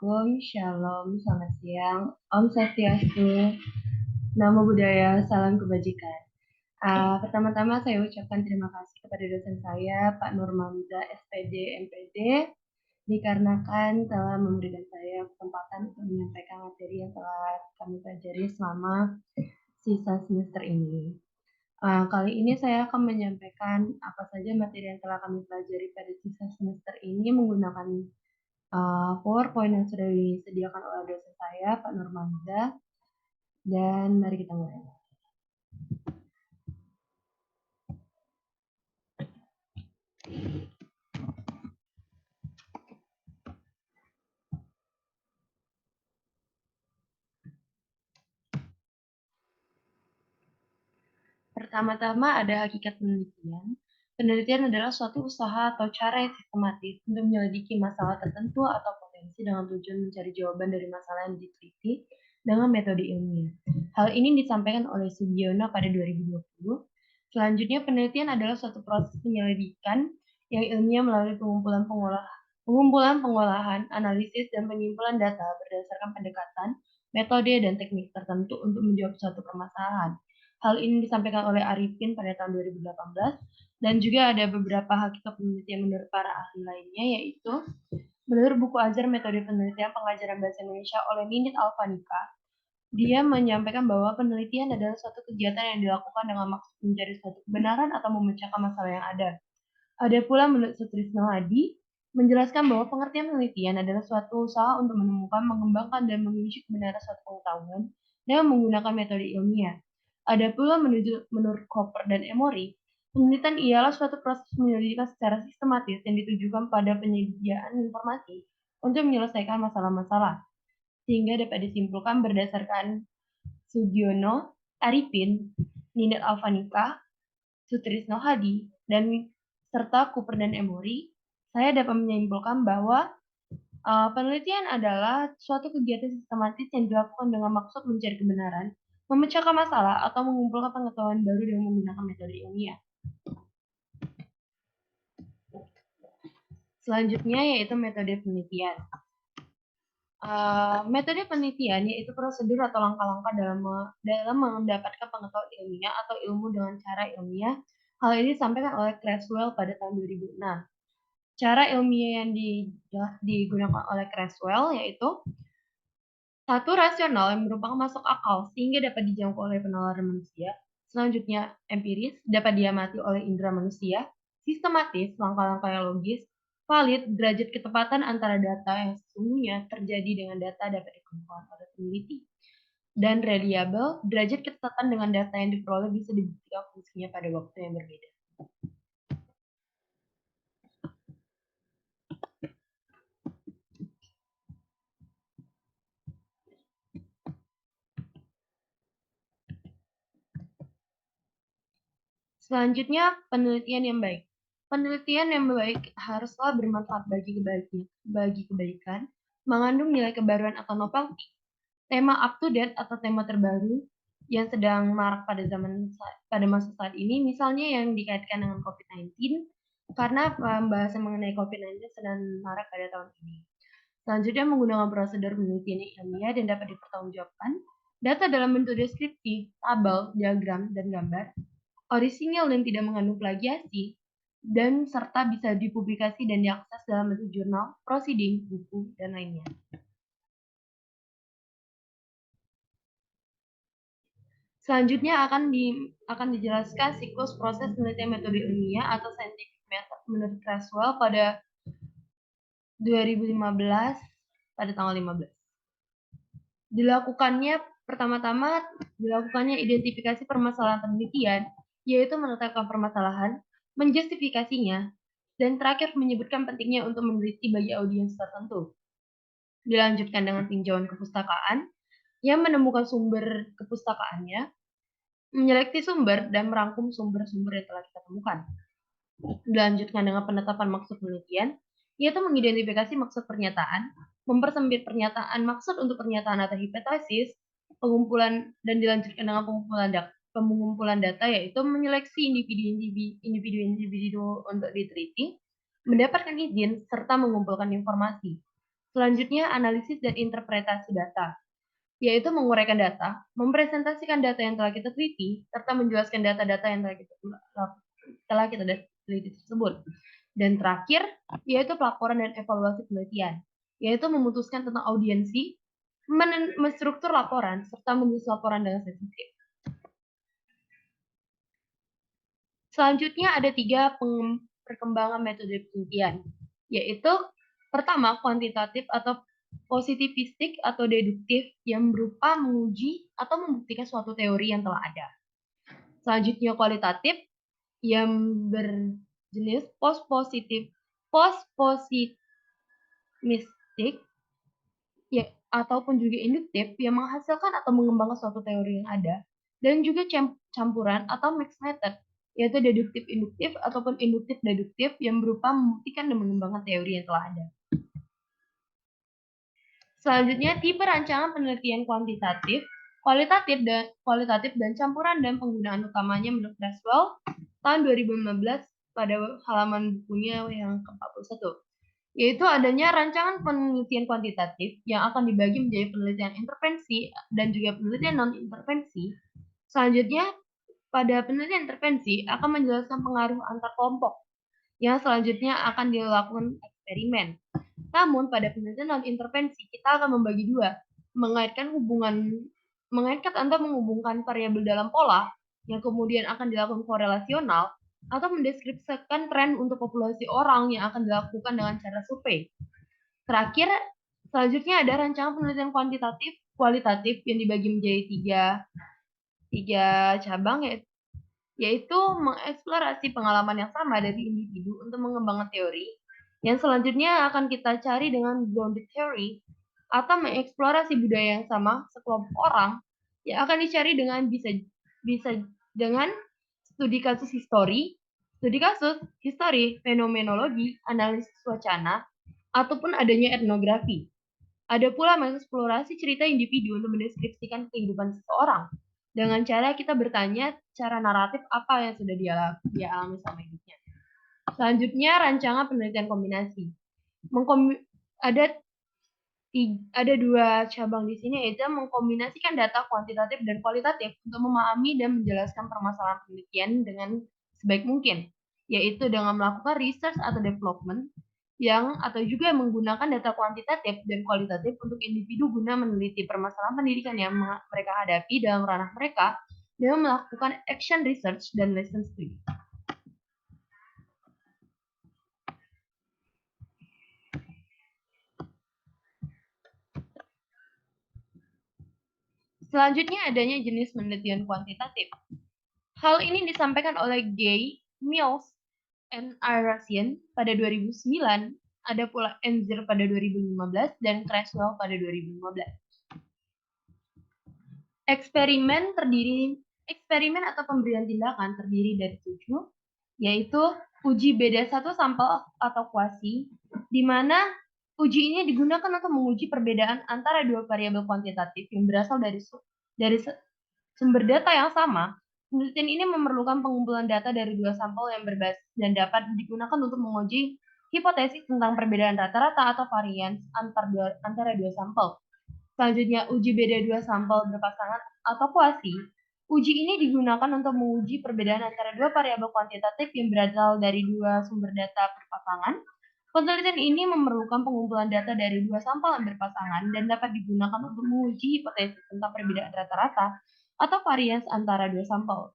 Assalamualaikum, Shalom, selamat siang, Om Swastiastu, Namo Buddhaya, salam kebajikan. Pertama-tama saya ucapkan terima kasih kepada dosen saya, Pak Nurmamza, SPD, MPD, dikarenakan telah memberikan saya kesempatan untuk menyampaikan materi yang telah kami pelajari selama sisa semester ini. Kali ini saya akan menyampaikan apa saja materi yang telah kami pelajari pada sisa semester ini menggunakan PowerPoint yang sudah disediakan oleh dosen saya, Pak Nurmamza, dan mari kita mulai. Pertama-tama ada hakikat penelitian. Penelitian adalah suatu usaha atau cara yang sistematis untuk menyelidiki masalah tertentu atau potensi dengan tujuan mencari jawaban dari masalah yang diteliti dengan metode ilmiah. Hal ini disampaikan oleh Sugiono pada 2020. Selanjutnya, penelitian adalah suatu proses penyelidikan yang ilmiah melalui pengumpulan pengolahan, analisis, dan penyimpulan data berdasarkan pendekatan, metode, dan teknik tertentu untuk menjawab suatu permasalahan. Hal ini disampaikan oleh Arifin pada tahun 2018, dan juga ada beberapa hakikat penelitian menurut para ahli lainnya, yaitu menurut buku ajar metode penelitian pengajaran bahasa Indonesia oleh Ninit Alfanika, dia menyampaikan bahwa penelitian adalah suatu kegiatan yang dilakukan dengan maksud mencari suatu kebenaran atau memecahkan masalah yang ada. Ada pula menurut Sutrisno Hadi, menjelaskan bahwa pengertian penelitian adalah suatu usaha untuk menemukan, mengembangkan, dan menguji kebenaran suatu pengetahuan dengan menggunakan metode ilmiah. Ada pula menurut Cooper dan Emory, penelitian ialah suatu proses penyelidikan secara sistematis yang ditujukan pada penyediaan informasi untuk menyelesaikan masalah-masalah, sehingga dapat disimpulkan berdasarkan Sugiono, Arifin, Ninit Alfanika, Sutrisno Hadi, dan serta Cooper dan Emory, saya dapat menyimpulkan bahwa penelitian adalah suatu kegiatan sistematis yang dilakukan dengan maksud mencari kebenaran, memecahkan masalah, atau mengumpulkan pengetahuan baru dengan menggunakan metode ilmiah. Selanjutnya yaitu metode penelitian. Metode penelitian yaitu prosedur atau langkah-langkah dalam mendapatkan pengetahuan ilmiah atau ilmu dengan cara ilmiah. Hal ini disampaikan oleh Creswell pada tahun 2006. Cara ilmiah yang digunakan oleh Creswell yaitu satu, rasional yang merupakan masuk akal sehingga dapat dijangkau oleh penalaran manusia. Selanjutnya, empiris dapat diamati oleh indera manusia. Sistematis, langkah-langkah yang logis. Valid, derajat ketepatan antara data yang sesungguhnya terjadi dengan data dapat dikumpulkan oleh peneliti. Dan reliable, derajat ketepatan dengan data yang diperoleh bisa dibuktikan fungsinya pada waktu yang berbeda. Selanjutnya, penelitian yang baik. Penelitian yang baik haruslah bermanfaat bagi kebaikan, mengandung nilai kebaruan atau novelty, tema up to date atau tema terbaru yang sedang marak pada masa saat ini, misalnya yang dikaitkan dengan COVID-19, karena pembahasan mengenai COVID-19 sedang marak pada tahun ini. Selanjutnya, menggunakan prosedur penelitian ilmiah dan dapat dipertanggungjawabkan, data dalam bentuk deskripsi, tabel, diagram, dan gambar, orisinil dan tidak mengandung plagiasi, dan serta bisa dipublikasi dan diakses dalam bentuk jurnal, proceeding, buku, dan lainnya. Selanjutnya akan dijelaskan siklus proses penelitian metode ilmiah atau scientific method menurut Creswell pada 2015 pada tanggal 15. Pertama-tama dilakukannya identifikasi permasalahan penelitian, yaitu menetapkan permasalahan, menjustifikasinya, dan terakhir menyebutkan pentingnya untuk meneliti bagi audiens tertentu. Dilanjutkan dengan tinjauan kepustakaan yang menemukan sumber kepustakaannya, menyeleksi sumber, dan merangkum sumber-sumber yang telah kita temukan. Dilanjutkan dengan penetapan maksud penelitian, yaitu mengidentifikasi maksud pernyataan, mempersempit pernyataan maksud untuk pernyataan atau hipotesis, dan dilanjutkan dengan pengumpulan data, yaitu menyeleksi individu untuk diteliti, mendapatkan izin, serta mengumpulkan informasi. Selanjutnya, analisis dan interpretasi data, yaitu menguraikan data, mempresentasikan data yang telah kita teliti, serta menjelaskan data-data yang telah kita teliti tersebut. Dan terakhir, yaitu pelaporan dan evaluasi penelitian, yaitu memutuskan tentang audiensi, menstruktur laporan, serta menulis laporan dengan sensitif. Selanjutnya ada 3 perkembangan metode penelitian, yaitu pertama, kuantitatif atau positivistik atau deduktif yang berupa menguji atau membuktikan suatu teori yang telah ada. Selanjutnya kualitatif yang berjenis post-positivistik ya, ataupun juga induktif yang menghasilkan atau mengembangkan suatu teori yang ada, dan juga campuran atau mixed method, yaitu deduktif induktif ataupun induktif deduktif yang berupa membuktikan dan mengembangkan teori yang telah ada. Selanjutnya, tipe rancangan penelitian kualitatif dan campuran dan penggunaan utamanya menurut Creswell tahun 2015 pada halaman bukunya yang ke-41. Yaitu adanya rancangan penelitian kuantitatif yang akan dibagi menjadi penelitian intervensi dan juga penelitian non-intervensi. Selanjutnya, pada penelitian intervensi akan menjelaskan pengaruh antar kelompok yang selanjutnya akan dilakukan eksperimen. Namun, pada penelitian non-intervensi, kita akan membagi dua, mengaitkan atau menghubungkan variabel dalam pola yang kemudian akan dilakukan korelasional atau mendeskripsikan tren untuk populasi orang yang akan dilakukan dengan cara survei. Terakhir, selanjutnya ada rancangan penelitian kualitatif yang dibagi menjadi tiga cabang, yaitu mengeksplorasi pengalaman yang sama dari individu untuk mengembangkan teori. Yang selanjutnya akan kita cari dengan grounded theory, atau mengeksplorasi budaya yang sama sekelompok orang yang akan dicari dengan bisa dengan studi kasus histori, fenomenologi, analisis wacana, ataupun adanya etnografi. Ada pula mengeksplorasi cerita individu untuk mendeskripsikan kehidupan seseorang. Dengan cara kita bertanya cara naratif apa yang sudah dia alami selama hidupnya. Selanjutnya, rancangan penelitian kombinasi. Ada 2 cabang di sini, yaitu mengkombinasikan data kuantitatif dan kualitatif untuk memahami dan menjelaskan permasalahan penelitian dengan sebaik mungkin, yaitu dengan melakukan research atau development atau juga menggunakan data kuantitatif dan kualitatif untuk individu guna meneliti permasalahan pendidikan yang mereka hadapi dalam ranah mereka dengan melakukan action research dan lesson study. Selanjutnya adanya jenis penelitian kuantitatif. Hal ini disampaikan oleh Gay, Mills, and Arasian pada 2009, ada pula Enzer pada 2015, dan Creswell pada 2015. Eksperimen atau pemberian tindakan terdiri dari 7, yaitu uji beda satu sampel atau kuasi, di mana uji ini digunakan untuk menguji perbedaan antara dua variabel kuantitatif yang berasal dari sumber data yang sama. Penelitian ini memerlukan pengumpulan data dari 2 sampel yang berbasis dan dapat digunakan untuk menguji hipotesis tentang perbedaan rata-rata atau varians antara 2 sampel. Selanjutnya, uji beda 2 sampel berpasangan atau kuasi. Uji ini digunakan untuk menguji perbedaan antara 2 variabel kuantitatif yang berasal dari 2 sumber data berpasangan. Penelitian ini memerlukan pengumpulan data dari 2 sampel yang berpasangan dan dapat digunakan untuk menguji hipotesis tentang perbedaan rata-rata atau varians antara 2 sampel.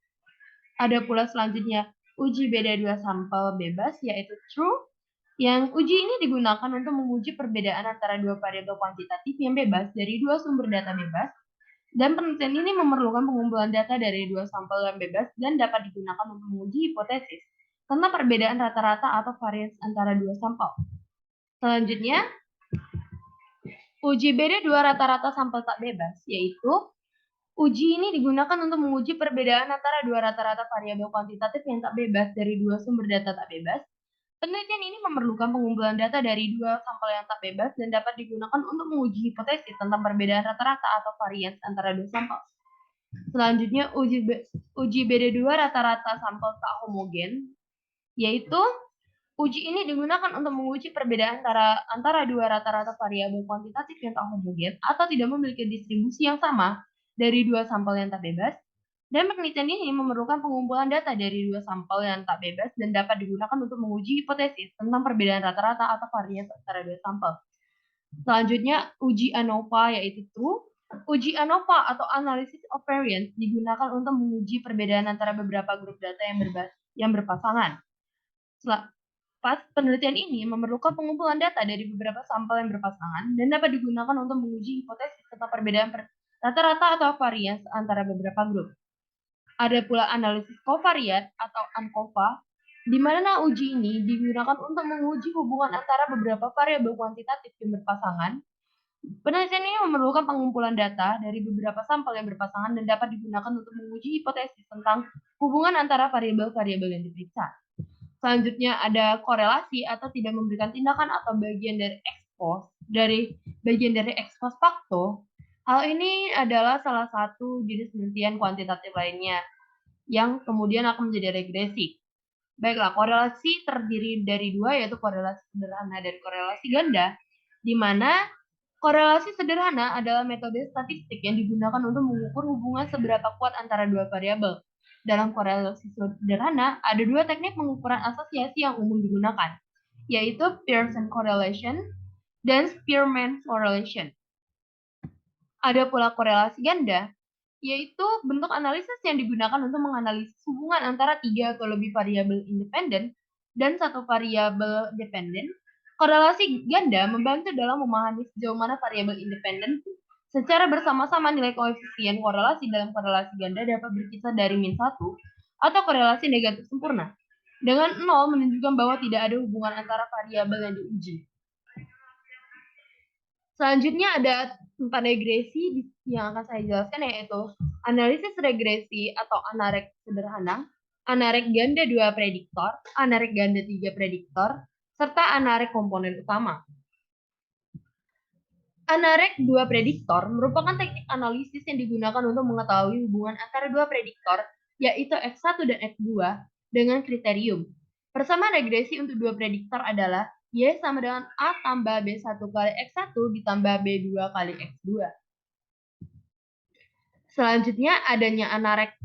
Ada pula selanjutnya uji beda 2 sampel bebas, yaitu true, yang uji ini digunakan untuk menguji perbedaan antara 2 variabel kuantitatif yang bebas dari 2 sumber data bebas, dan penelitian ini memerlukan pengumpulan data dari 2 sampel yang bebas dan dapat digunakan untuk menguji hipotesis tentang perbedaan rata-rata atau varians antara 2 sampel. Selanjutnya, uji beda 2 rata-rata sampel tak bebas, yaitu uji ini digunakan untuk menguji perbedaan antara 2 rata-rata variabel kuantitatif yang tak bebas dari 2 sumber data tak bebas. Penelitian ini memerlukan pengumpulan data dari 2 sampel yang tak bebas dan dapat digunakan untuk menguji hipotesis tentang perbedaan rata-rata atau varians antara 2 sampel. Selanjutnya, uji beda 2 rata-rata sampel tak homogen, yaitu Uji ini digunakan untuk menguji perbedaan antara dua rata-rata variabel kuantitatif yang tak homogen atau tidak memiliki distribusi yang sama dari dua sampel yang tak bebas, dan penelitian ini memerlukan pengumpulan data dari dua sampel yang tak bebas dan dapat digunakan untuk menguji hipotesis tentang perbedaan rata-rata atau varians antara dua sampel. Selanjutnya, uji ANOVA yaitu true. Uji ANOVA atau analysis of variance digunakan untuk menguji perbedaan antara beberapa grup data yang berpasangan. Penelitian ini memerlukan pengumpulan data dari beberapa sampel yang berpasangan dan dapat digunakan untuk menguji hipotesis tentang perbedaan rata-rata atau varians antara beberapa grup. Ada pula analisis covariat atau ANCOVA, di mana uji ini digunakan untuk menguji hubungan antara beberapa variabel kuantitatif yang berpasangan. Penelitian ini memerlukan pengumpulan data dari beberapa sampel yang berpasangan dan dapat digunakan untuk menguji hipotesis tentang hubungan antara variabel-variabel yang diperiksa. Selanjutnya ada korelasi atau tidak memberikan tindakan atau bagian dari ex post facto. Hal ini adalah salah satu jenis penelitian kuantitatif lainnya yang kemudian akan menjadi regresi. Baiklah, korelasi terdiri dari dua, yaitu korelasi sederhana dan korelasi ganda, di mana korelasi sederhana adalah metode statistik yang digunakan untuk mengukur hubungan seberapa kuat antara dua variabel. Dalam korelasi sederhana, ada dua teknik pengukuran asosiasi yang umum digunakan, yaitu Pearson correlation dan Spearman correlation. Ada pula korelasi ganda, yaitu bentuk analisis yang digunakan untuk menganalisis hubungan antara tiga atau lebih variabel independen dan satu variabel dependen. Korelasi ganda membantu dalam memahami sejauh mana variabel independen secara bersama-sama nilai koefisien korelasi dalam korelasi ganda dapat berkisar dari -1 atau korelasi negatif sempurna, dengan 0 menunjukkan bahwa tidak ada hubungan antara variabel yang diuji. Selanjutnya ada 4 regresi yang akan saya jelaskan, yaitu analisis regresi atau anarek sederhana, anarek ganda 2 prediktor, anarek ganda 3 prediktor, serta anarek komponen utama. Anarek 2 prediktor merupakan teknik analisis yang digunakan untuk mengetahui hubungan antara dua prediktor, yaitu X1 dan X2, dengan kriterium. Persamaan regresi untuk dua prediktor adalah Y sama dengan A tambah B1 kali X1 ditambah B2 kali X2. Selanjutnya adanya anarek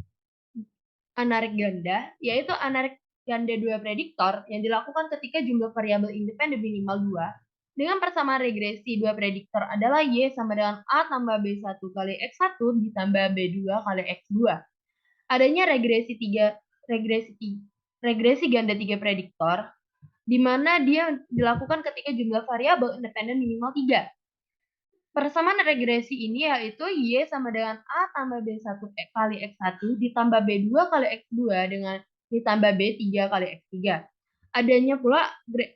ganda, yaitu anarek ganda 2 prediktor yang dilakukan ketika jumlah variabel independen minimal 2. Dengan persamaan regresi dua prediktor adalah Y sama dengan A tambah B1 kali X1 ditambah B2 kali X2. Adanya regresi ganda 3 prediktor, di mana dia dilakukan ketika jumlah variabel independen minimal 3. Persamaan regresi ini yaitu Y sama dengan A tambah B1 kali X1 ditambah B2 kali X2 dengan ditambah B3 kali X3. Adanya pula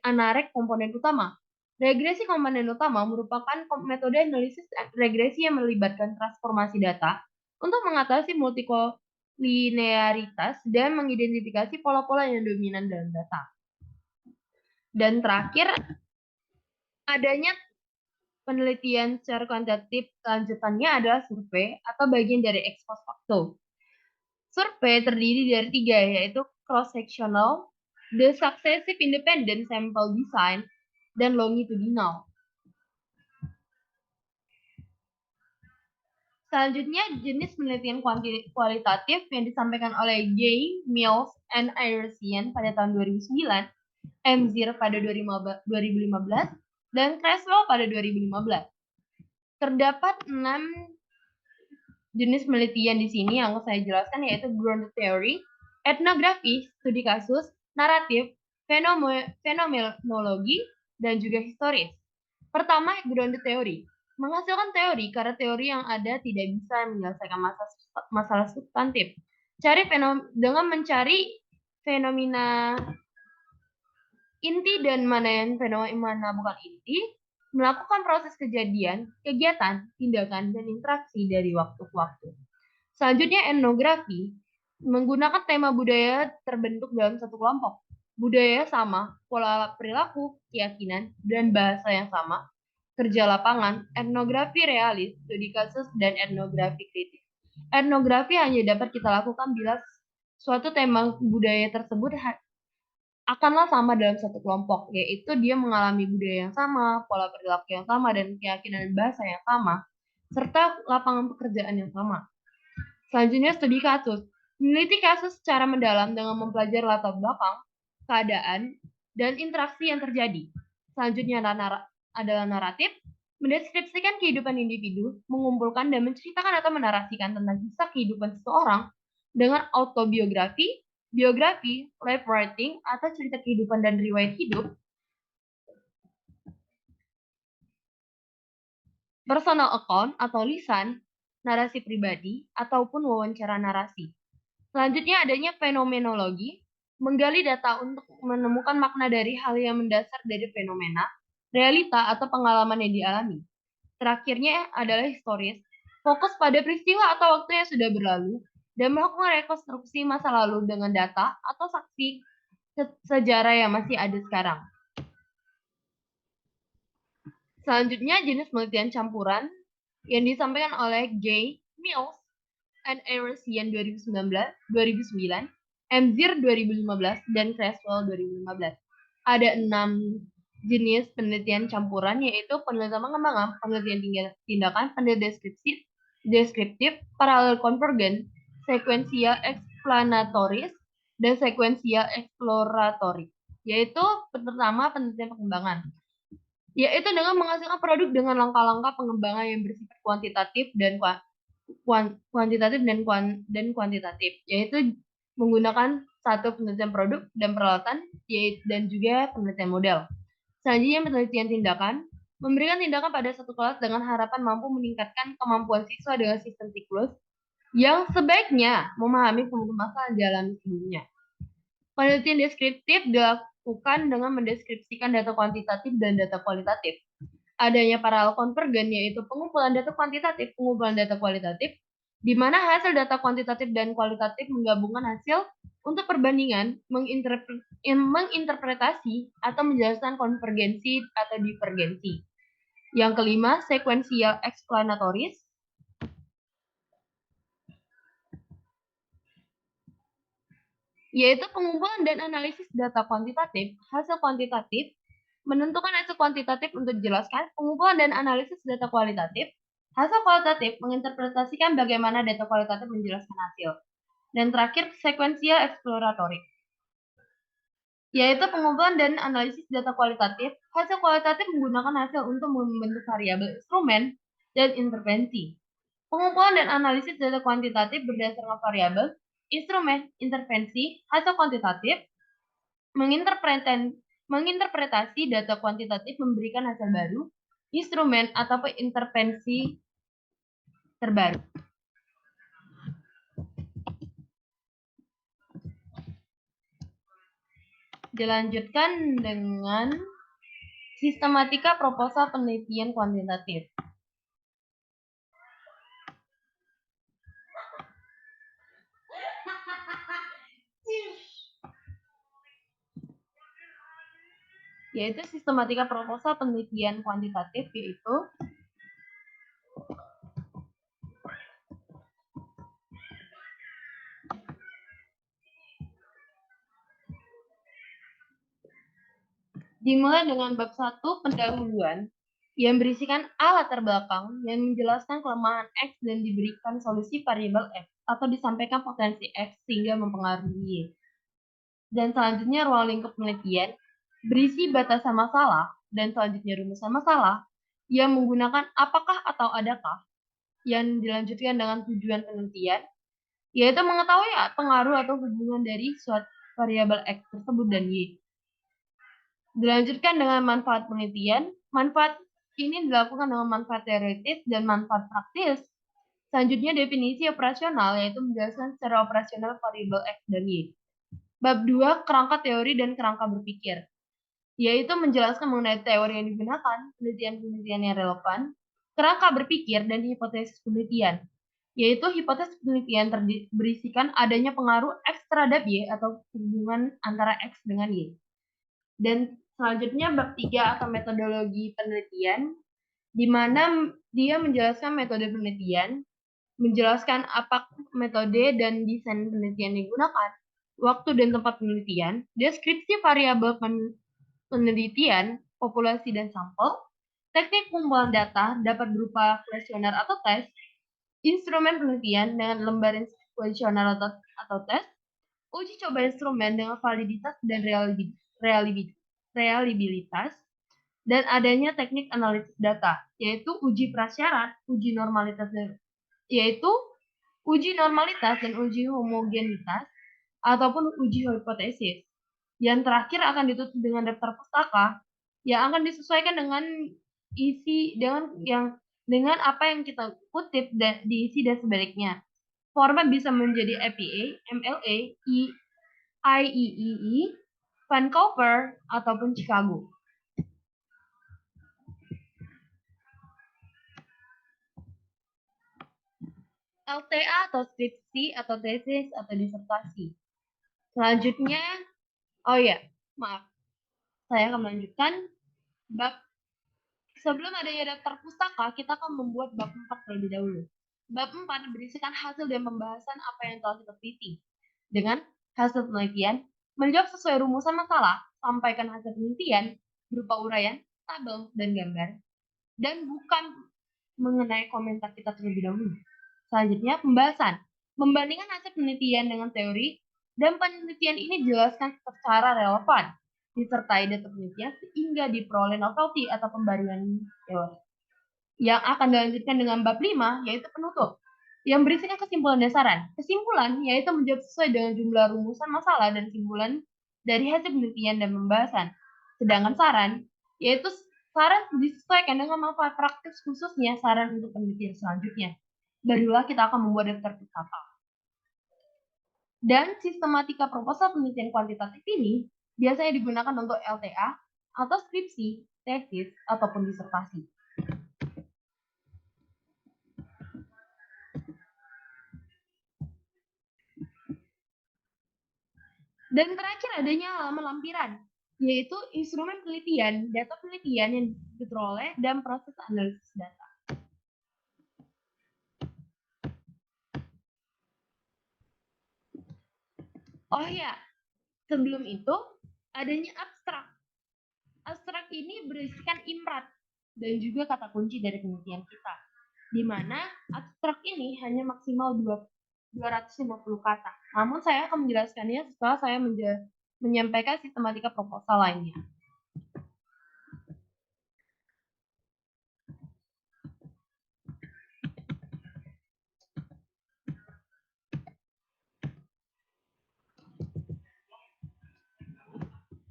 anarek komponen utama. Regresi komponen utama merupakan metode analisis regresi yang melibatkan transformasi data untuk mengatasi multikolinearitas dan mengidentifikasi pola-pola yang dominan dalam data. Dan terakhir, adanya penelitian secara kuantitatif lanjutannya adalah survei atau bagian dari ex post facto. Survei terdiri dari 3, yaitu cross-sectional, the successive independent sample design, dan longitudinal. Selanjutnya, jenis penelitian kualitatif yang disampaikan oleh Gay, Mills, and Iresian pada tahun 2009, Mzir pada 2015, dan Creswell pada 2015. Terdapat 6 jenis penelitian di sini yang saya jelaskan, yaitu ground theory, etnografi, studi kasus, naratif, fenomenologi, dan juga historis. Pertama, ground theory. Menghasilkan teori karena teori yang ada tidak bisa menyelesaikan masalah substantif. Dengan mencari fenomena inti dan mana yang fenomena bukan inti, melakukan proses kejadian, kegiatan, tindakan, dan interaksi dari waktu ke waktu. Selanjutnya, etnografi menggunakan tema budaya terbentuk dalam satu kelompok. Budaya sama, pola perilaku, keyakinan, dan bahasa yang sama. Kerja lapangan, etnografi realis, studi kasus, dan etnografi kritis. Etnografi hanya dapat kita lakukan bila suatu tema budaya tersebut akanlah sama dalam satu kelompok, yaitu dia mengalami budaya yang sama, pola perilaku yang sama, dan keyakinan bahasa yang sama, serta lapangan pekerjaan yang sama. Selanjutnya, studi kasus. Meneliti kasus secara mendalam dengan mempelajari latar belakang, keadaan, dan interaksi yang terjadi. Selanjutnya adalah naratif, mendeskripsikan kehidupan individu, mengumpulkan dan menceritakan atau menarasikan tentang kisah kehidupan seseorang dengan autobiografi, biografi, life writing, atau cerita kehidupan dan riwayat hidup, personal account atau lisan, narasi pribadi, ataupun wawancara narasi. Selanjutnya adanya fenomenologi, menggali data untuk menemukan makna dari hal yang mendasar dari fenomena, realita, atau pengalaman yang dialami. Terakhirnya adalah historis, fokus pada peristiwa atau waktu yang sudah berlalu, dan melakukan rekonstruksi masa lalu dengan data atau saksi sejarah yang masih ada sekarang. Selanjutnya jenis penelitian campuran yang disampaikan oleh J. Mills and Erosian 2009, Mzir 2015, dan Creswell 2015. Ada 6 jenis penelitian campuran, yaitu penelitian pengembangan, penelitian tindakan, penelitian deskriptif, paralel konvergen, sekuensial explanatoris, dan sekuensial eksploratoris. Yaitu pertama penelitian pengembangan, yaitu dengan menghasilkan produk dengan langkah-langkah pengembangan yang bersifat kuantitatif dan kuantitatif, yaitu menggunakan satu penelitian produk dan peralatan, dan juga penelitian model. Selanjutnya penelitian tindakan, memberikan tindakan pada satu kelas dengan harapan mampu meningkatkan kemampuan siswa dengan sistem siklus yang sebaiknya memahami masalah jalan sebelumnya. Penelitian deskriptif dilakukan dengan mendeskripsikan data kuantitatif dan data kualitatif. Adanya paralel konvergen, yaitu pengumpulan data kuantitatif, pengumpulan data kualitatif, di mana hasil data kuantitatif dan kualitatif menggabungkan hasil untuk perbandingan, menginterpretasi, atau menjelaskan konvergensi atau divergensi. Yang kelima, sekuensial explanatoris, yaitu pengumpulan dan analisis data kuantitatif, hasil kuantitatif, menentukan hasil kuantitatif untuk dijelaskan, pengumpulan dan analisis data kualitatif, hasil kualitatif menginterpretasikan bagaimana data kualitatif menjelaskan hasil. Dan terakhir, sekuensial eksploratorik, yaitu pengumpulan dan analisis data kualitatif, hasil kualitatif menggunakan hasil untuk membentuk variabel instrumen dan intervensi. Pengumpulan dan analisis data kuantitatif berdasarkan variabel, instrumen, intervensi, hasil kuantitatif, menginterpretasi data kuantitatif memberikan hasil baru, instrumen, ataupun intervensi terbaru. Dilanjutkan dengan sistematika proposal penelitian kuantitatif. Yaitu sistematika proposal penelitian kuantitatif, yaitu dimulai dengan bab 1 pendahuluan yang berisikan alat terbelakang yang menjelaskan kelemahan X dan diberikan solusi variabel X atau disampaikan potensi X sehingga mempengaruhi Y. Dan selanjutnya ruang lingkup penelitian berisi batasan masalah dan selanjutnya rumusan masalah yang menggunakan apakah atau adakah, yang dilanjutkan dengan tujuan penelitian, yaitu mengetahui pengaruh atau hubungan dari suatu variabel X tersebut dan Y. Dilanjutkan dengan manfaat penelitian. Manfaat ini dilakukan dengan manfaat teoritis dan manfaat praktis. Selanjutnya definisi operasional, yaitu menjelaskan secara operasional variabel X dan Y. Bab 2, kerangka teori dan kerangka berpikir, yaitu menjelaskan mengenai teori yang digunakan, penelitian-penelitian yang relevan, kerangka berpikir, dan hipotesis penelitian, yaitu hipotesis penelitian berisikan adanya pengaruh X terhadap Y atau hubungan antara X dengan Y. Dan selanjutnya bab 3 atau metodologi penelitian, di mana dia menjelaskan metode penelitian, menjelaskan apa metode dan desain penelitian yang digunakan, waktu dan tempat penelitian, deskripsi variabel penelitian, populasi dan sampel, teknik pengumpulan data dapat berupa kuesioner atau tes, instrumen penelitian dengan lembaran kuesioner atau tes, uji coba instrumen dengan validitas dan reliabilitas, dan adanya teknik analisis data, yaitu uji prasyarat, yaitu uji normalitas dan uji homogenitas, ataupun uji hipotesis. Yang terakhir akan ditutup dengan daftar pustaka yang akan disesuaikan dengan dengan apa yang kita kutip dan diisi dan sebaliknya. Format bisa menjadi APA, MLA, IEEE, Vancouver, ataupun Chicago. LTA atau skripsi atau tesis atau disertasi. Selanjutnya, maaf, saya akan melanjutkan bab. Sebelum adanya daftar pustaka, kita akan membuat bab 4 terlebih dahulu. Bab 4 berisikan hasil dan pembahasan apa yang telah kita teliti. Dengan hasil penelitian, menjawab sesuai rumusan masalah, sampaikan hasil penelitian berupa uraian, tabel, dan gambar, dan bukan mengenai komentar kita terlebih dahulu. Selanjutnya, pembahasan. Membandingkan hasil penelitian dengan teori, dan penelitian ini dijelaskan secara relevan, disertai data penelitian sehingga diperoleh novelty atau pembaruan teori. Yang akan dilanjutkan dengan bab 5, yaitu penutup, yang berisikan kesimpulan dasaran. Kesimpulan, yaitu menjawab sesuai dengan jumlah rumusan masalah dan kesimpulan dari hasil penelitian dan pembahasan. Sedangkan saran, yaitu saran disesuaikan dengan manfaat praktis khususnya saran untuk penelitian selanjutnya. Barulah kita akan membuat daftar pustaka. Dan sistematika proposal penelitian kuantitatif ini biasanya digunakan untuk LTA atau skripsi, tesis, ataupun disertasi. Dan terakhir adanya halaman lampiran, yaitu instrumen penelitian, data penelitian yang diperoleh, dan proses analisis data. Oh ya, sebelum itu adanya abstrak. Abstrak ini berisikan imrat dan juga kata kunci dari penelitian kita, di mana abstrak ini hanya maksimal 250 kata. Namun saya akan menjelaskannya setelah saya menyampaikan sistematika proposal lainnya.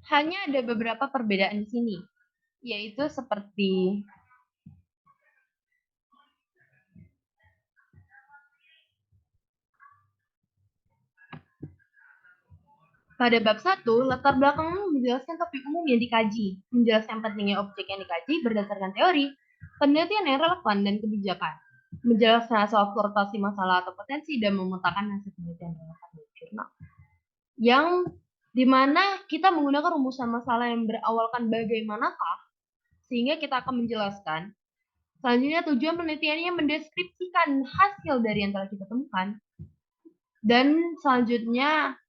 Hanya ada beberapa perbedaan di sini, yaitu seperti pada bab 1, latar belakang menjelaskan topik umum yang dikaji, menjelaskan pentingnya objek yang dikaji berdasarkan teori, penelitian yang relevan, dan kebijakan, menjelaskan asal flortasi masalah atau potensi, dan memetakan hasil penelitian relevan di jurnal. Yang dimana kita menggunakan rumusan masalah yang berawalkan bagaimanakah, sehingga kita akan menjelaskan. Selanjutnya, tujuan penelitiannya mendeskripsikan hasil dari yang telah kita temukan. Dan selanjutnya,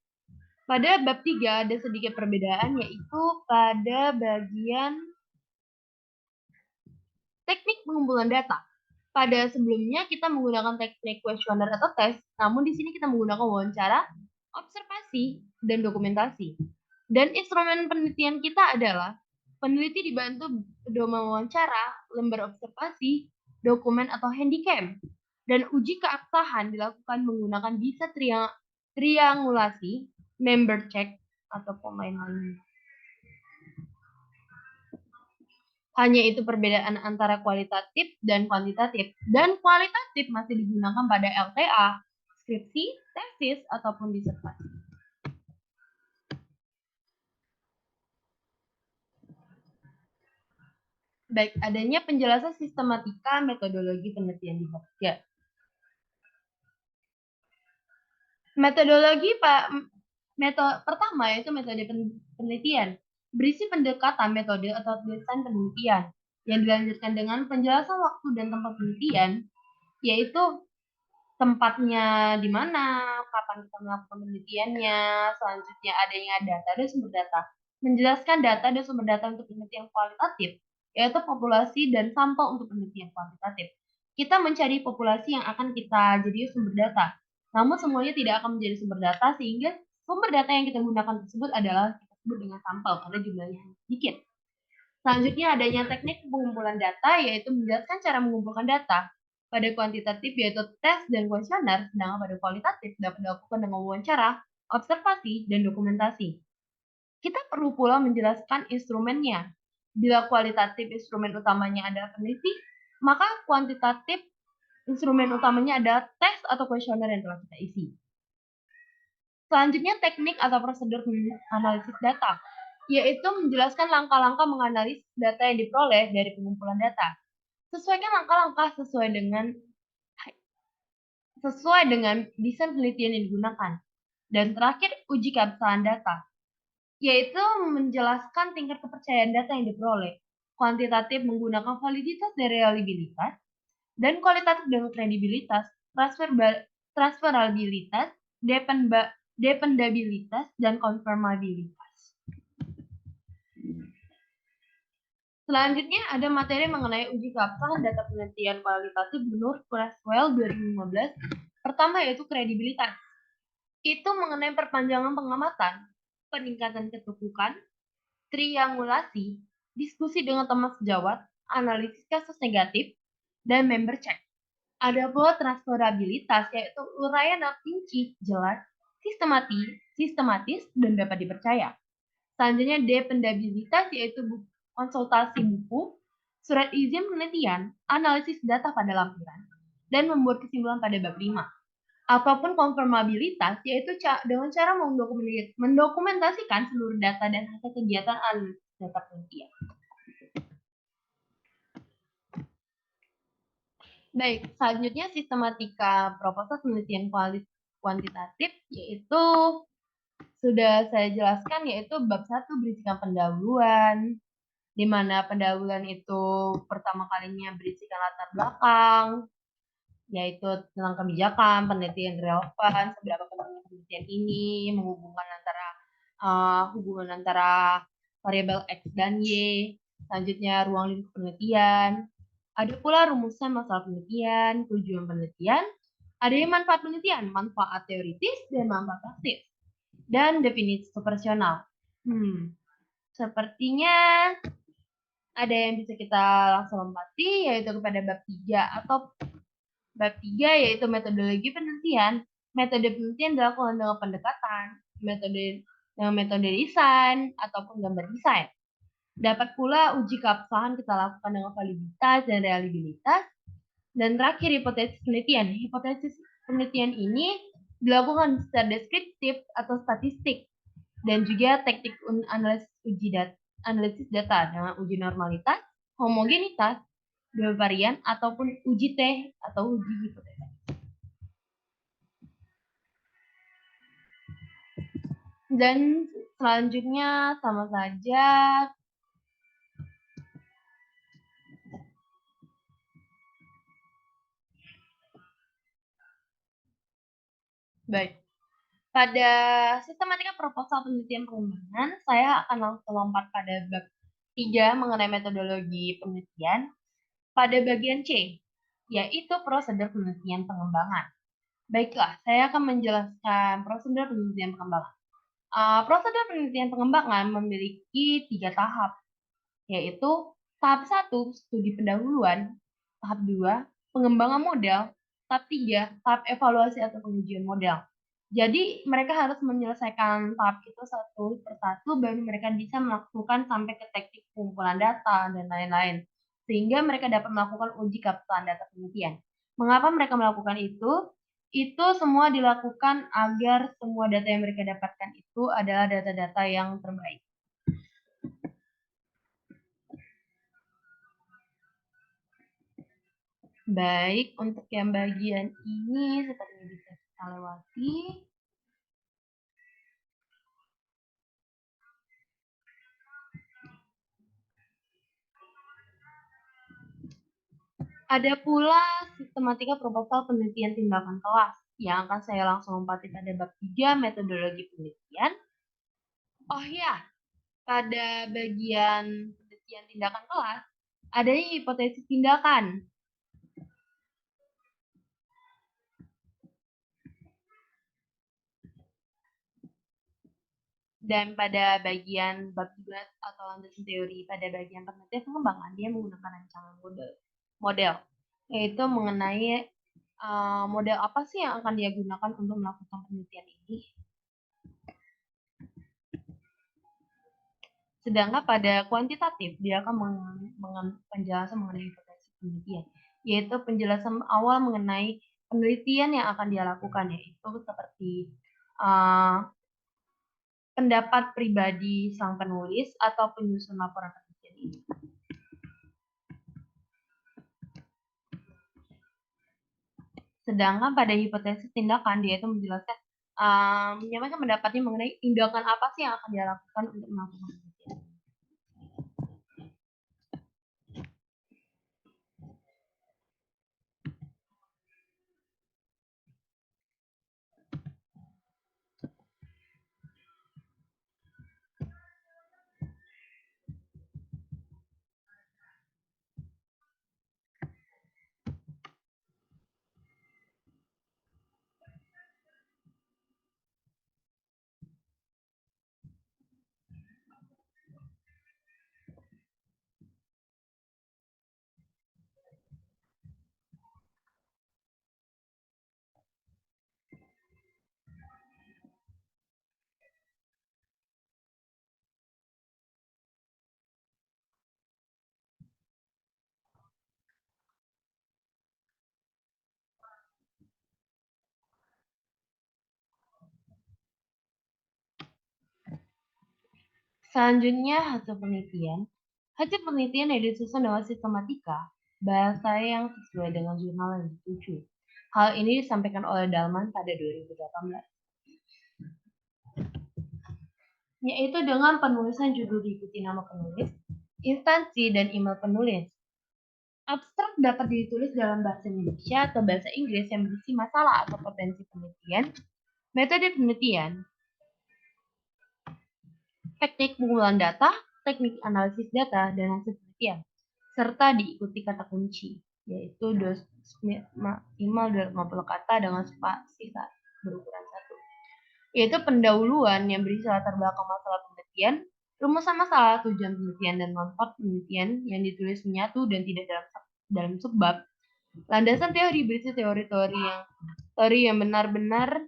pada bab 3 ada sedikit perbedaan, yaitu pada bagian teknik pengumpulan data. Pada sebelumnya kita menggunakan teknik kuesioner atau tes, namun di sini kita menggunakan wawancara, observasi, dan dokumentasi. Dan instrumen penelitian kita adalah peneliti dibantu pedoman wawancara, lembar observasi, dokumen atau handycam. Dan uji keabsahan dilakukan menggunakan bisa triangulasi, member check, atau pemain lainnya. Hanya itu perbedaan antara kualitatif dan kuantitatif. Dan kualitatif masih digunakan pada LTA, skripsi, tesis, ataupun disertasi. Baik, adanya penjelasan sistematika metodologi penelitian di bab 3. Metodologi pertama yaitu metode penelitian, berisi pendekatan metode atau desain penelitian yang dilanjutkan dengan penjelasan waktu dan tempat penelitian, yaitu tempatnya di mana, kapan kita melakukan penelitiannya, selanjutnya adanya data dan sumber data. Menjelaskan data dan sumber data untuk penelitian kualitatif, yaitu populasi dan sampel untuk penelitian kuantitatif. Kita mencari populasi yang akan kita jadi sumber data. Namun semuanya tidak akan menjadi sumber data sehingga sumber data yang kita gunakan tersebut adalah kita sebut dengan sampel karena jumlahnya sedikit. Selanjutnya adanya teknik pengumpulan data yaitu menjelaskan cara mengumpulkan data. Pada kuantitatif yaitu tes dan kuesioner, sedangkan pada kualitatif dapat dilakukan dengan wawancara, observasi, dan dokumentasi. Kita perlu pula menjelaskan instrumennya. Bila kualitatif instrumen utamanya adalah peneliti, maka kuantitatif instrumen utamanya adalah tes atau kuesioner yang telah kita isi. Selanjutnya teknik atau prosedur analisis data, yaitu menjelaskan langkah-langkah menganalisis data yang diperoleh dari pengumpulan data. Sesuaikan langkah-langkah sesuai dengan desain penelitian yang digunakan. Dan terakhir, uji keabsahan data, yaitu menjelaskan tingkat kepercayaan data yang diperoleh. Kuantitatif menggunakan validitas dan reliabilitas, dan kualitatif dengan kredibilitas, transferabilitas, dependabilitas, dan konfirmabilitas. Selanjutnya ada materi mengenai uji keabsahan data penelitian kualitatif menurut Creswell 2015. Pertama yaitu kredibilitas. Itu mengenai perpanjangan pengamatan, peningkatan ketukukan, triangulasi, diskusi dengan teman sejawat, analisis kasus negatif, dan member check. Ada pula transferabilitas, yaitu uraian yang rinci, jelas, sistematis, dan dapat dipercaya. Selanjutnya dependabilitas, yaitu konsultasi buku, surat izin penelitian, analisis data pada lampiran, dan membuat kesimpulan pada bab 5. Ataupun konfirmabilitas, yaitu dengan cara mendokumentasikan seluruh data dan hasil kegiatan analisis data penelitian. Baik, selanjutnya sistematika proposal penelitian kuantitatif, yaitu sudah saya jelaskan, yaitu bab 1 berisikan pendahuluan, di mana pendahuluan itu pertama kalinya berisikan latar belakang, yaitu tentang kebijakan, penelitian relevan, seberapa penting penelitian ini, hubungan antara variabel X dan Y, selanjutnya ruang lingkup penelitian, ada pula rumusan masalah penelitian, tujuan penelitian, adanya manfaat penelitian, manfaat teoritis, dan manfaat praktis, dan definisi operasional. Sepertinya ada yang bisa kita langsung lompati, yaitu kepada bab 3 atau bab 3 yaitu metodologi penelitian. Metode penelitian dilakukan dengan pendekatan, metode desain, ataupun gambar desain. Dapat pula uji keabsahan kita lakukan dengan validitas dan reliabilitas. Dan terakhir, hipotesis penelitian. Hipotesis penelitian ini dilakukan secara deskriptif atau statistik. Dan juga teknik analisis data dengan uji normalitas, homogenitas, dua varian, ataupun uji T atau uji hipotesa. Dan selanjutnya sama saja baik. Pada sistematika proposal penelitian pengembangan, saya akan langsung lompat pada bab 3 mengenai metodologi penelitian. Pada bagian C, yaitu prosedur penelitian pengembangan. Baiklah, saya akan menjelaskan prosedur penelitian pengembangan. Prosedur penelitian pengembangan memiliki 3 tahap, yaitu tahap 1, studi pendahuluan, tahap 2, pengembangan model, tahap 3, tahap evaluasi atau pengujian model. Jadi mereka harus menyelesaikan tahap itu satu persatu baru mereka bisa melakukan sampai ke teknik pengumpulan data dan lain-lain. Sehingga mereka dapat melakukan uji keabsahan data penelitian. Mengapa mereka melakukan itu? Itu semua dilakukan agar semua data yang mereka dapatkan itu adalah data-data yang terbaik. Baik, untuk yang bagian ini sepertinya bisa kita lewati. Ada pula sistematika proposal penelitian tindakan kelas yang akan saya langsung lompati pada bab 3 metodologi penelitian. Oh ya, pada bagian penelitian tindakan kelas, adanya hipotesis tindakan. Dan pada bagian bab 2 atau landasan teori pada bagian penelitian pengembangan, dia menggunakan rancangan model, yaitu mengenai model apa sih yang akan dia gunakan untuk melakukan penelitian ini. Sedangkan pada kuantitatif, dia akan penjelasan mengenai hipotesis penelitian, yaitu penjelasan awal mengenai penelitian yang akan dia lakukan, yaitu seperti pendapat pribadi sang penulis atau penyusun laporan penelitian ini. Sedangkan pada hipotesis tindakan, dia itu menjelaskan menyampaikan pendapatnya mengenai tindakan apa sih yang akan dia lakukan untuk melakukan penelitian. Selanjutnya, hasil penelitian. Hasil penelitian yang disusun dengan sistematika, bahasa yang sesuai dengan jurnal yang dituju. Hal ini disampaikan oleh Dalman pada 2018. Yaitu dengan penulisan judul diikuti nama penulis, instansi, dan email penulis. Abstrak dapat ditulis dalam bahasa Indonesia atau bahasa Inggris yang berisi masalah atau potensi penelitian, metode penelitian, teknik pengumpulan data, teknik analisis data, dan hasil penelitian, serta diikuti kata kunci, yaitu maksimal 250 kata dengan spasi berukuran 1. Yaitu pendahuluan yang berisi latar belakang masalah penelitian, rumusan masalah, tujuan penelitian, dan manfaat penelitian yang ditulis menyatu dan tidak dalam subbab. Landasan teori berisi teori yang benar-benar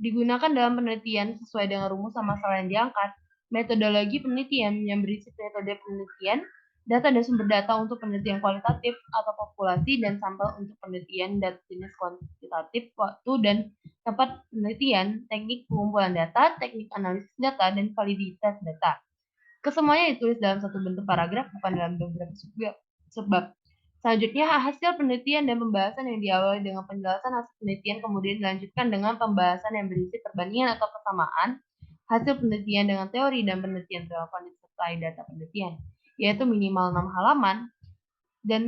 digunakan dalam penelitian sesuai dengan rumusan masalah yang diangkat. Metodologi penelitian yang berisi metode penelitian, data dan sumber data untuk penelitian kualitatif atau populasi dan sampel untuk penelitian data jenis kuantitatif, waktu dan tempat penelitian, teknik pengumpulan data, teknik analisis data, dan validitas data. Kesemuanya ditulis dalam satu bentuk paragraf, bukan dalam beberapa subbab. Selanjutnya, hasil penelitian dan pembahasan yang diawali dengan penjelasan hasil penelitian kemudian dilanjutkan dengan pembahasan yang berisi perbandingan atau persamaan hasil penelitian dengan teori dan penelitian relevan disertai data penelitian, yaitu minimal 6 halaman, dan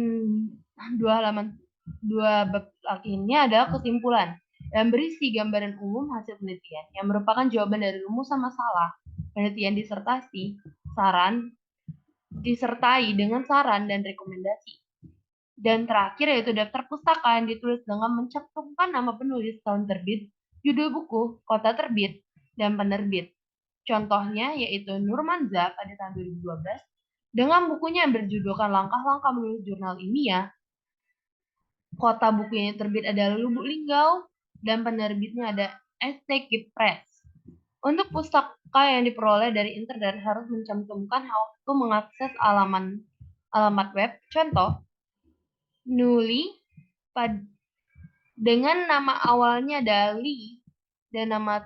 2 bab akhirnya adalah kesimpulan dan berisi gambaran umum hasil penelitian yang merupakan jawaban dari rumusan masalah penelitian disertasi, disertai dengan saran dan rekomendasi. Dan terakhir yaitu daftar pustaka yang ditulis dengan mencantumkan nama penulis, tahun terbit, judul buku, kota terbit, dan penerbit. Contohnya yaitu Nurmanza pada tahun 2012 dengan bukunya yang berjudulkan Langkah-langkah Menulis Jurnal Ilmiah. Kota bukunya terbit adalah Lubuk Linggau dan penerbitnya ada STK Press. Untuk pustaka yang diperoleh dari internet harus mencantumkan waktu mengakses alamat web. Contoh, Nuli dengan nama awalnya Dali dan nama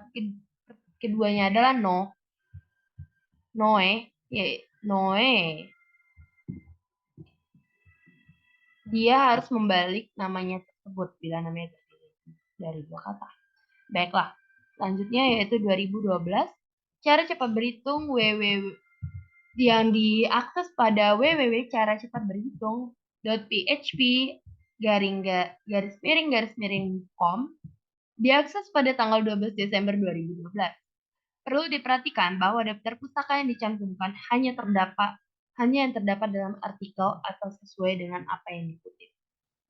keduanya adalah Noe. Dia harus membalik namanya tersebut bila namanya terdiri dari 2 kata. Baiklah, selanjutnya yaitu 2012. Cara cepat berhitung yang diakses pada www.caracepatberhitung.php garis miring com diakses pada tanggal 12 Desember 2012. Perlu diperhatikan bahwa daftar pustaka yang dicantumkan hanya yang terdapat dalam artikel atau sesuai dengan apa yang dikutip.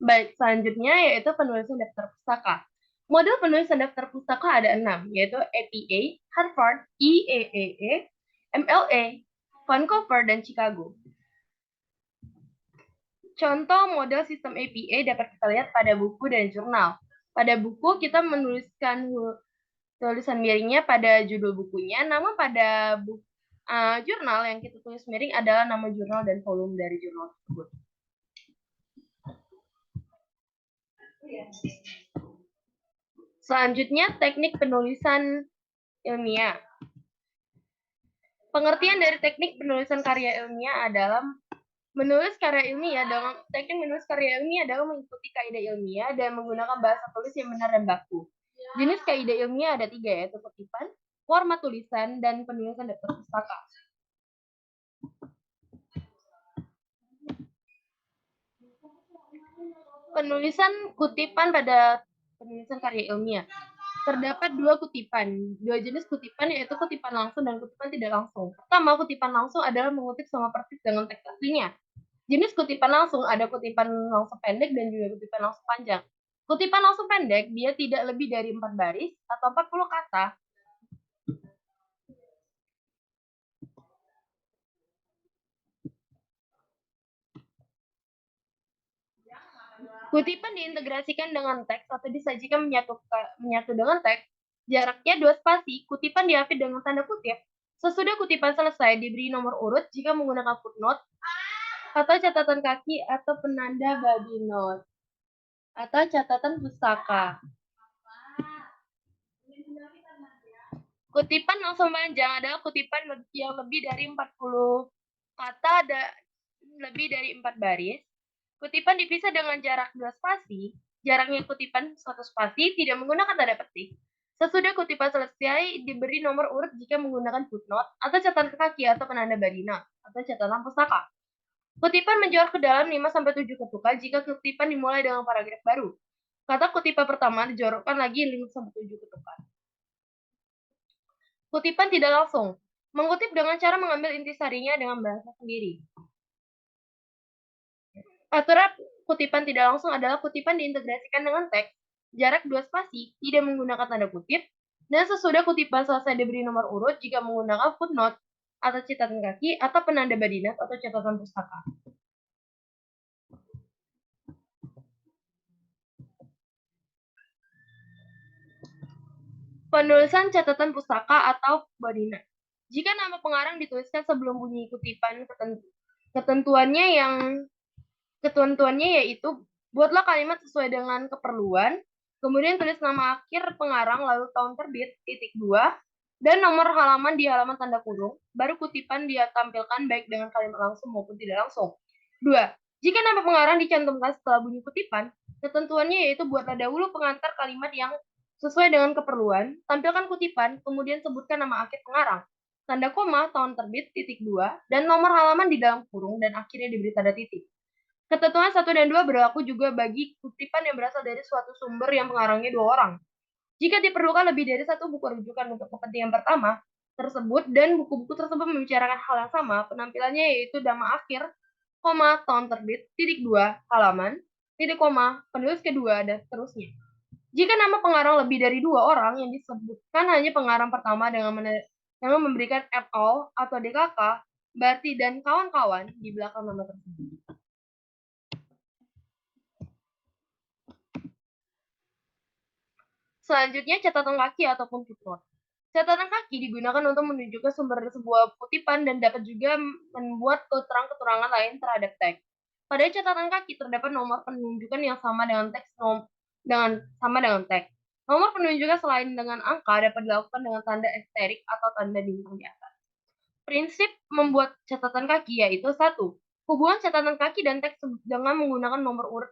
Baik, selanjutnya yaitu penulisan daftar pustaka. Model penulisan daftar pustaka ada 6, yaitu APA, Harvard, IEEE, MLA, Vancouver, dan Chicago. Contoh model sistem APA dapat kita lihat pada buku dan jurnal. Pada buku kita menuliskan tulisan miringnya pada judul bukunya, namun pada jurnal yang kita tulis miring adalah nama jurnal dan volume dari jurnal tersebut. Selanjutnya, teknik penulisan ilmiah. Pengertian dari teknik penulisan karya ilmiah adalah teknik menulis karya ilmiah adalah mengikuti kaidah ilmiah dan menggunakan bahasa tulis yang benar dan baku. Jenis kaidah ilmiah ada 3, yaitu kutipan, format tulisan, dan penulisan daftar pustaka. Penulisan kutipan pada penulisan karya ilmiah. Terdapat 2 kutipan, 2 jenis kutipan, yaitu kutipan langsung dan kutipan tidak langsung. Pertama, kutipan langsung adalah mengutip sama persis dengan teks aslinya. Jenis kutipan langsung ada kutipan langsung pendek dan juga kutipan langsung panjang. Kutipan langsung pendek, dia tidak lebih dari 4 baris atau 40 kata. Kutipan diintegrasikan dengan teks atau disajikan menyatu dengan teks. Jaraknya 2 spasi, kutipan diapit dengan tanda kutip. Sesudah kutipan selesai, diberi nomor urut jika menggunakan footnote atau catatan kaki atau penanda body note atau catatan pustaka. Kutipan langsung panjang adalah kutipan yang lebih dari 40 kata lebih dari 4 baris. Kutipan dipisah dengan jarak 2 spasi. Jaraknya kutipan 1 spasi tidak menggunakan tanda petik. Sesudah kutipan selesai, diberi nomor urut jika menggunakan footnote atau catatan kaki atau penanda body note atau catatan pustaka. Kutipan menjorok ke dalam 5-7 ketukan jika kutipan dimulai dengan paragraf baru. Kata kutipan pertama dijorokkan lagi 5-7 ketukan. Kutipan tidak langsung. Mengutip dengan cara mengambil intisarinya dengan bahasa sendiri. Aturan kutipan tidak langsung adalah kutipan diintegrasikan dengan teks, jarak 2 spasi, tidak menggunakan tanda kutip, dan sesudah kutipan selesai diberi nomor urut jika menggunakan footnote atau catatan kaki atau penanda body note atau catatan pustaka. Penulisan catatan pustaka atau body note. Jika nama pengarang dituliskan sebelum bunyi kutipan, ketentuannya yaitu buatlah kalimat sesuai dengan keperluan, kemudian tulis nama akhir pengarang lalu tahun terbit, .2, dan nomor halaman di halaman tanda kurung, baru kutipan dia tampilkan baik dengan kalimat langsung maupun tidak langsung. 2. Jika nama pengarang dicantumkan setelah bunyi kutipan, ketentuannya yaitu buatlah dahulu pengantar kalimat yang sesuai dengan keperluan, tampilkan kutipan, kemudian sebutkan nama akhir pengarang, tanda koma, tahun terbit, .2, dan nomor halaman di dalam kurung, dan akhirnya diberi tanda titik. Ketentuan 1 dan 2 berlaku juga bagi kutipan yang berasal dari suatu sumber yang pengarangnya 2 orang. Jika diperlukan lebih dari 1 buku rujukan untuk kepentingan pertama tersebut dan buku-buku tersebut membicarakan hal yang sama, penampilannya yaitu nama akhir, tahun terbit, .2, halaman, penulis kedua, dan seterusnya. Jika nama pengarang lebih dari 2 orang yang disebutkan hanya pengarang pertama dengan memberikan et al. Atau DKK, berarti dan kawan-kawan di belakang nama tersebut. Selanjutnya, catatan kaki ataupun footnote. Catatan kaki digunakan untuk menunjukkan sumber sebuah kutipan dan dapat juga membuat keterangan lain terhadap teks. Pada catatan kaki terdapat nomor penunjukan yang sama dengan teks. Nomor penunjukan selain dengan angka dapat dilakukan dengan tanda asterik atau tanda bintang di atas. Prinsip membuat catatan kaki yaitu 1. Hubungan catatan kaki dan teks dengan menggunakan nomor urut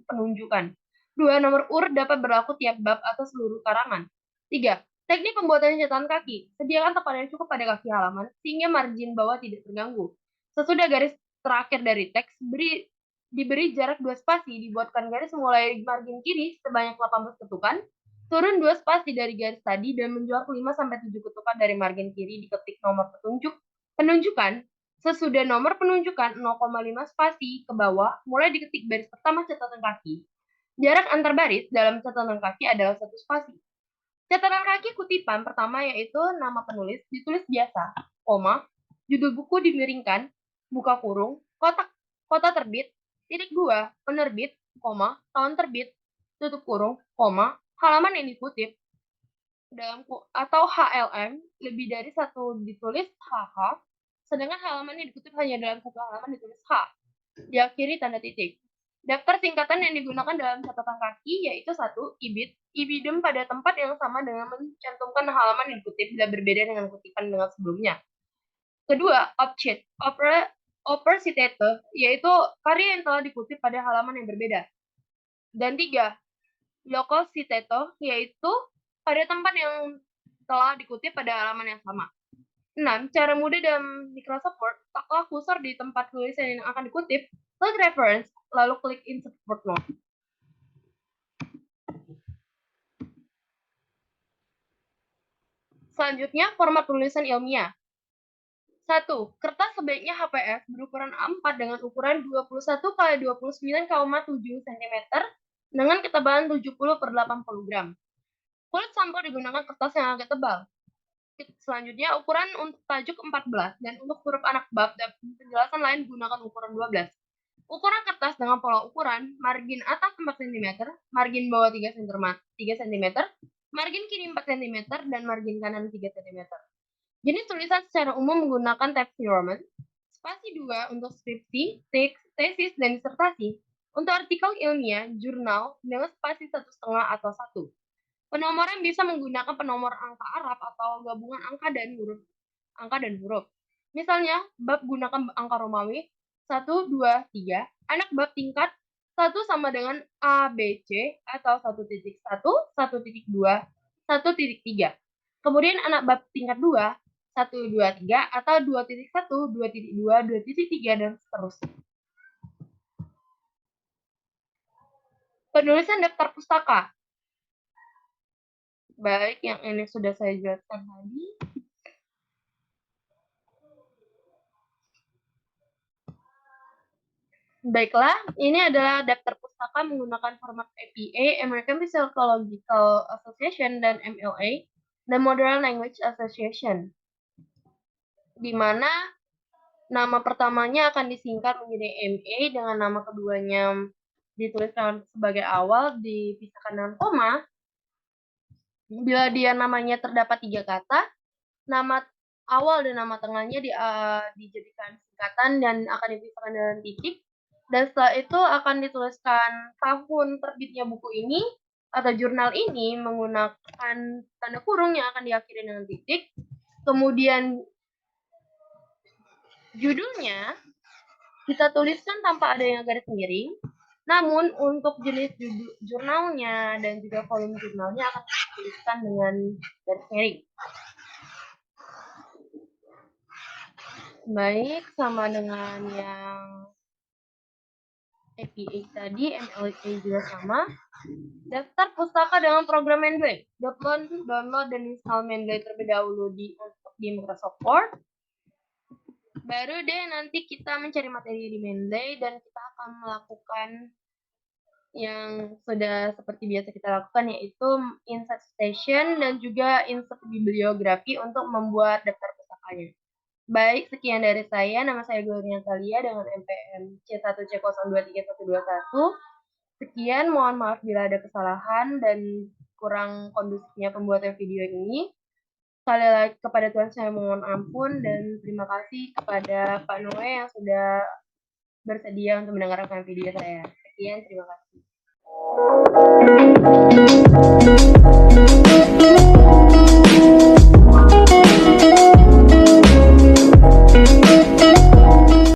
penunjukan. 2. Nomor urut dapat berlaku tiap bab atau seluruh karangan. 3. Teknik pembuatan catatan kaki. Sediakan tekan yang cukup pada kaki halaman sehingga margin bawah tidak terganggu. Sesudah garis terakhir dari teks, beri diberi jarak 2 spasi, dibuatkan garis mulai margin kiri sebanyak 18 ketukan, turun 2 spasi dari garis tadi dan menjual 5-7 ketukan dari margin kiri, diketik nomor penunjukan, sesudah nomor penunjukan 0,5 spasi ke bawah, mulai diketik baris pertama catatan kaki. Jarak antar baris dalam catatan kaki adalah 1 spasi. Catatan kaki kutipan pertama yaitu nama penulis ditulis biasa, koma, judul buku dimiringkan, buka kurung, kota terbit, titik 2, penerbit, koma, tahun terbit, tutup kurung, koma, halaman yang dikutip, atau HLM, lebih dari satu ditulis HH, sedangkan halaman yang dikutip hanya dalam satu halaman ditulis H, diakhiri tanda titik. Daftar singkatan yang digunakan dalam catatan kaki yaitu 1. IBID, ibidem pada tempat yang sama dengan mencantumkan halaman yang dikutip bila berbeda dengan kutipan dengan sebelumnya. Kedua, object, opera citate, yaitu karya yang telah dikutip pada halaman yang berbeda. Dan 3, local citate, yaitu pada tempat yang telah dikutip pada halaman yang sama. 6. Cara mudah dalam Microsoft Word, letaklah kursor di tempat tulisan yang akan dikutip, klik reference, lalu klik insert footnote. Selanjutnya, format tulisan ilmiah. 1. Kertas sebaiknya HPS berukuran A4 dengan ukuran 21 x 29,7 cm dengan ketebalan 70/80 gram. Kulit sampel digunakan kertas yang agak tebal. Selanjutnya, ukuran untuk tajuk 14 dan untuk huruf anak bab dan penjelasan lain gunakan ukuran 12. Ukuran kertas dengan pola ukuran, margin atas 4 cm, margin bawah 3 cm, margin kiri 4 cm, dan margin kanan 3 cm. Jenis tulisan secara umum menggunakan Times New Roman, spasi 2 untuk skripsi, tesis, dan disertasi. Untuk artikel ilmiah, jurnal, dengan spasi 1,5 atau 1. Penomoran bisa menggunakan penomor angka Arab atau gabungan angka dan huruf. Misalnya, bab gunakan angka Romawi 1, 2, 3, anak bab tingkat 1 sama dengan A, B, C, atau 1.1, 1.2, 1.3. Kemudian anak bab tingkat 2, 1, 2, 3, atau 2.1, 2.2, 2.3, dan seterusnya. Penulisan daftar pustaka. Baik, yang ini sudah saya jelaskan tadi. Baiklah, ini adalah daftar pustaka menggunakan format APA, American Psychological Association, dan MLA, dan Modern Language Association, di mana nama pertamanya akan disingkat menjadi MA dengan nama keduanya dituliskan sebagai awal, dipisahkan dengan koma. Bila dia namanya terdapat 3 kata, nama awal dan nama tengahnya dijadikan singkatan dan akan dipisahkan dengan titik. Dan setelah itu akan dituliskan tahun terbitnya buku ini atau jurnal ini menggunakan tanda kurung yang akan diakhiri dengan titik. Kemudian judulnya kita tuliskan tanpa adanya garis miring. Namun untuk jenis jurnalnya dan juga volume jurnalnya akan dituliskan dengan garis miring. Baik, sama dengan yang APA tadi, MLA juga sama. Daftar pustaka dengan program Mendeley. Download dan install Mendeley terlebih dahulu di Microsoft Word. Baru deh nanti kita mencari materi di Mendeley dan kita akan melakukan yang sudah seperti biasa kita lakukan, yaitu insert citation dan juga insert bibliografi untuk membuat daftar pustakanya. Baik, sekian dari saya. Nama saya Gloria Natalia dengan NPM C1C023121. Sekian, mohon maaf bila ada kesalahan dan kurang kondusifnya pembuatan video ini. Sekali lagi kepada Tuhan saya mohon ampun dan terima kasih kepada Pak Noe yang sudah bersedia untuk mendengarkan video saya. Sekian, terima kasih.